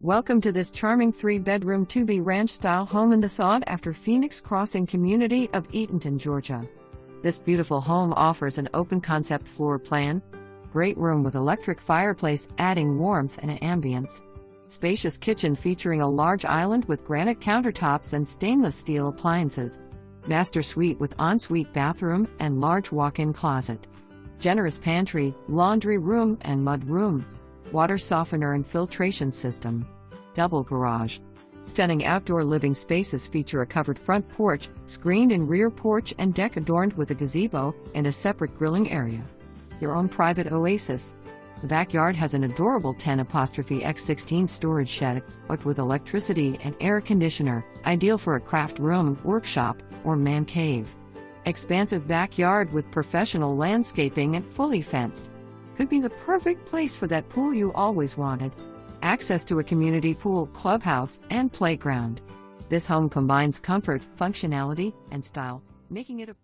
Welcome to this charming 3-bedroom 2B ranch-style home in the sought-after Phoenix Crossing community of Eatonton, Georgia. This beautiful home offers an open-concept floor plan, great room with electric fireplace adding warmth and ambience, spacious kitchen featuring a large island with granite countertops and stainless steel appliances, master suite with ensuite bathroom and large walk-in closet, generous pantry, laundry room and mud room, water softener and filtration system, double garage. Stunning outdoor living spaces feature a covered front porch, screened-in rear porch and deck adorned with a gazebo and a separate grilling area. Your own private oasis. The backyard has an adorable 10x16 storage shed, equipped with electricity and air conditioner, ideal for a craft room, workshop, or man cave. Expansive backyard with professional landscaping and fully fenced. Could be the perfect place for that pool you always wanted. Access to a community pool, clubhouse, and playground. This home combines comfort, functionality, and style, making it a